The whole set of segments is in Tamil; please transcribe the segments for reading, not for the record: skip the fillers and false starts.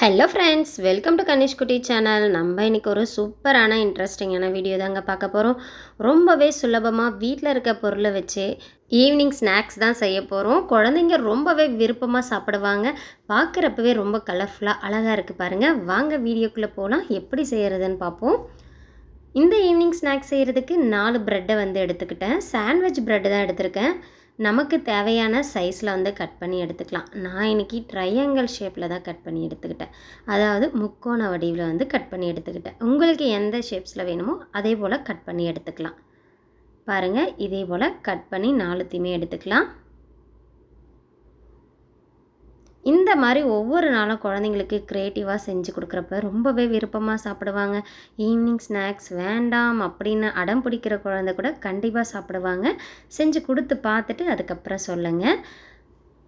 Hello friends, welcome to Kanish குட்டி சேனல். நம்ம இன்றைக்கி ஒரு சூப்பரான இன்ட்ரெஸ்டிங்கான வீடியோ தாங்க பார்க்க போகிறோம். ரொம்பவே சுலபமாக வீட்டில் இருக்க பொருளை வச்சு ஈவினிங் ஸ்நாக்ஸ் தான் செய்ய போகிறோம். குழந்தைங்க ரொம்பவே விருப்பமாக சாப்பிடுவாங்க. பார்க்குறப்பவே ரொம்ப கலர்ஃபுல்லாக அழகாக இருக்குது பாருங்கள். வாங்க வீடியோக்குள்ளே போகலாம். எப்படி செய்கிறதுன்னு பார்ப்போம். இந்த ஈவினிங் ஸ்நாக்ஸ் செய்கிறதுக்கு 4 ப்ரெட்டை எடுத்துக்கிட்டேன். சாண்ட்விச் ப்ரெட்டு தான் எடுத்திருக்கேன். நமக்கு தேவையான சைஸில் கட் பண்ணி எடுத்துக்கலாம். நான் இன்றைக்கி ட்ரையாங்கிள் ஷேப்பில் தான் கட் பண்ணி எடுத்துக்கிட்டேன். அதாவது முக்கோண வடிவில் கட் பண்ணி எடுத்துக்கிட்டேன். உங்களுக்கு எந்த ஷேப்ஸில் வேணுமோ அதே போல் கட் பண்ணி எடுத்துக்கலாம். பாருங்கள், இதே போல் கட் பண்ணி 4த்தையுமே எடுத்துக்கலாம். இந்த மாதிரி ஒவ்வொரு நாளும் குழந்தைங்களுக்கு க்ரியேட்டிவாக செஞ்சு கொடுக்குறப்ப ரொம்பவே விருப்பமாக சாப்பிடுவாங்க. ஈவினிங் ஸ்நாக்ஸ் வேண்டாம் அப்படின்னு அடம் பிடிக்கிற குழந்தை கூட கண்டிப்பாக சாப்பிடுவாங்க. செஞ்சு கொடுத்து பார்த்துட்டு அதுக்கப்புறம் சொல்லுங்கள்.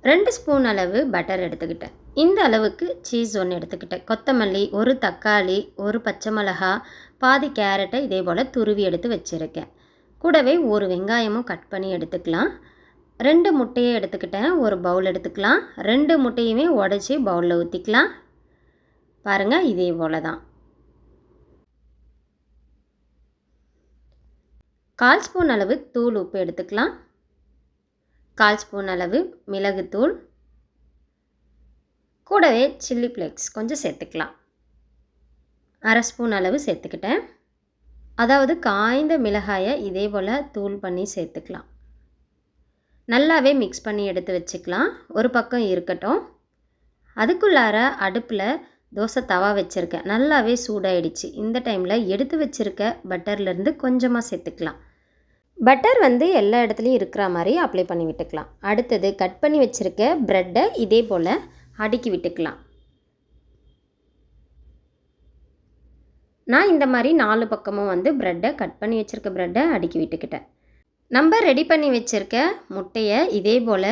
2 ஸ்பூன் அளவு பட்டர் எடுத்துக்கிட்டேன். இந்த அளவுக்கு சீஸ் 1 எடுத்துக்கிட்டேன். கொத்தமல்லி, 1 தக்காளி, 1 பச்சை மிளகா, பாதி கேரட்டை இதே போல் துருவி எடுத்து வச்சுருக்கேன். கூடவே 1 வெங்காயமும் கட் பண்ணி எடுத்துக்கலாம். 2 முட்டையை எடுத்துக்கிட்டேன். ஒரு பவுல் எடுத்துக்கலாம். 2 முட்டையுமே உடச்சி பவுலில் ஊற்றிக்கலாம். பாருங்கள், இதே போல் தான். 1/4 ஸ்பூன் அளவு தூள் உப்பு எடுத்துக்கலாம். 1/4 ஸ்பூன் அளவு மிளகுத்தூள், கூடவே சில்லி ஃப்ளேக்ஸ் கொஞ்சம் சேர்த்துக்கலாம். 1/2 ஸ்பூன் அளவு சேர்த்துக்கிட்டேன். அதாவது காய்ந்த மிளகாயை இதே போல் தூள் பண்ணி சேர்த்துக்கலாம். நல்லாவே மிக்ஸ் பண்ணி எடுத்து வச்சுக்கலாம். ஒரு பக்கம் இருக்கட்டும். அதுக்குள்ளார அடுப்பில் தோசை தவா வச்சுருக்கேன். நல்லாவே சூடாயிடுச்சு. இந்த டைமில் எடுத்து வச்சுருக்க பட்டர்லேருந்து கொஞ்சமாக சேர்த்துக்கலாம். பட்டர் எல்லா இடத்துலையும் இருக்கிற மாதிரி அப்ளை பண்ணி விட்டுக்கலாம். அடுத்தது கட் பண்ணி வச்சுருக்க ப்ரெட்டை இதே போல் அடுக்கி விட்டுக்கலாம். நான் இந்த மாதிரி 4 பக்கமும் ப்ரெட்டை கட் பண்ணி வச்சுருக்க ப்ரெட்டை அடுக்கி விட்டுக்கிட்டேன். நம்ம ரெடி பண்ணி வச்சுருக்க முட்டையை இதே போல்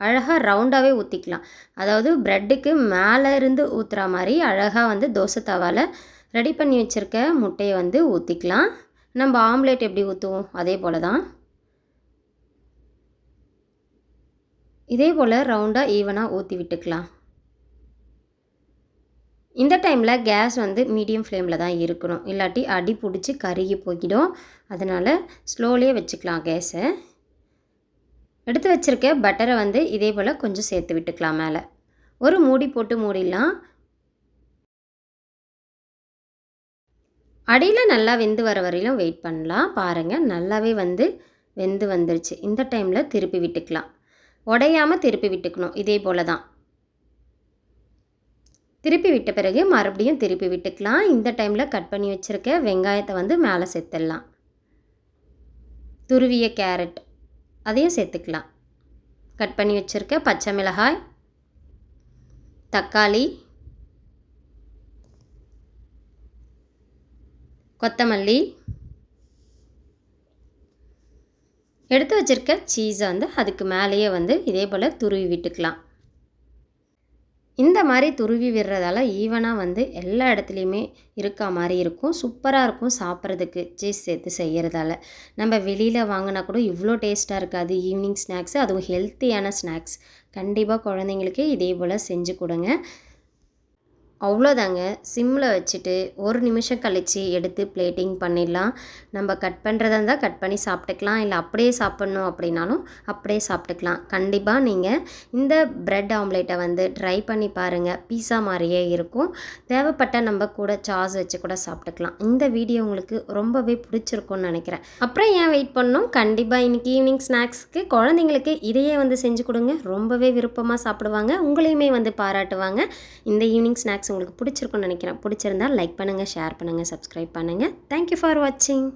அழகாக ரவுண்டாகவே ஊற்றிக்கலாம். அதாவது ப்ரெட்டுக்கு மேலே இருந்து ஊற்றுற மாதிரி அழகாக தோசை தவாவில் ரெடி பண்ணி வச்சுருக்க முட்டையை ஊற்றிக்கலாம். நம்ம ஆம்லேட் எப்படி ஊற்றுவோம் அதே போல் தான். இதே போல் ரவுண்டாக ஈவனாக ஊற்றி விட்டுக்கலாம். இந்த டைமில் கேஸ் மீடியம் ஃப்ளேமில் தான் இருக்கணும். இல்லாட்டி அடி பிடிச்சி கருகி போய்கிடும். அதனால் ஸ்லோலியே வச்சுக்கலாம் கேஸை. எடுத்து வச்சுருக்க பட்டரை இதே போல் கொஞ்சம் சேர்த்து விட்டுக்கலாம். மேலே ஒரு மூடி போட்டு மூடிடலாம். அடியில் நல்லா வெந்து வர வரையிலும் வெயிட் பண்ணலாம். பாருங்கள், நல்லாவே வெந்து வந்துருச்சு. இந்த டைமில் திருப்பி விட்டுக்கலாம். உடையாமல் திருப்பி விட்டுக்கணும். இதே போல் தான். திருப்பி விட்ட பிறகு மறுபடியும் திருப்பி விட்டுக்கலாம். இந்த டைமில் கட் பண்ணி வச்சுருக்க வெங்காயத்தை மேலே சேர்த்துடலாம். துருவிய கேரட் அதையும் சேர்த்துக்கலாம். கட் பண்ணி வச்சுருக்க பச்சை மிளகாய், தக்காளி, கொத்தமல்லி, எடுத்து வச்சுருக்க சீஸை அதுக்கு மேலேயே இதே போல் துருவி விட்டுக்கலாம். இந்த மாதிரி துருவி விடுறதால ஈவனாக எல்லா இடத்துலையுமே இருக்கா மாதிரி இருக்கும். சூப்பராக இருக்கும் சாப்பிட்றதுக்கு. சீஸ் சேர்த்து செய்கிறதால நம்ம வெளியில் வாங்கினா கூட இவ்வளோ டேஸ்ட்டாக இருக்காது ஈவினிங் ஸ்நாக்ஸு. அதுவும் ஹெல்த்தியான ஸ்நாக்ஸ். கண்டிப்பாக குழந்தைங்களுக்கு இதே போல் செஞ்சு கொடுங்க. அவ்வளோதாங்க. சிம்மில் வச்சுட்டு 1 நிமிஷம் கழித்து எடுத்து பிளேட்டிங் பண்ணிடலாம். நம்ம கட் பண்ணுறதா இருந்தால் கட் பண்ணி சாப்பிட்டுக்கலாம். இல்லை அப்படியே சாப்பிட்ணும் அப்படின்னாலும் அப்படியே சாப்பிட்டுக்கலாம். கண்டிப்பாக நீங்கள் இந்த ப்ரெட் ஆம்லேட்டை ட்ரை பண்ணி பாருங்கள். பீஸா மாதிரியே இருக்கும். தேவைப்பட்ட நம்ம கூட சாஸ் வச்சு கூட சாப்பிட்டுக்கலாம். இந்த வீடியோ உங்களுக்கு ரொம்பவே பிடிச்சிருக்கும்னு நினைக்கிறேன். அப்புறம் ஏன் வெயிட் பண்ணணும்? கண்டிப்பாக இன்றைக்கி ஈவினிங் ஸ்நாக்ஸுக்கு குழந்தைங்களுக்கு இதையே செஞ்சு கொடுங்க. ரொம்பவே விருப்பமாக சாப்பிடுவாங்க. உங்களையுமே பாராட்டுவாங்க. இந்த ஈவினிங் ஸ்நாக்ஸ் உங்களுக்கு பிடிச்சிருக்குன்னு நினைக்கிறேன். பிடிச்சிருந்தால் லைக் பண்ணுங்கள், ஷேர் பண்ணுங்கள், சப்ஸ்கிரைப் பண்ணுங்கள். தேங்க்யூ ஃபார் வாட்சிங்.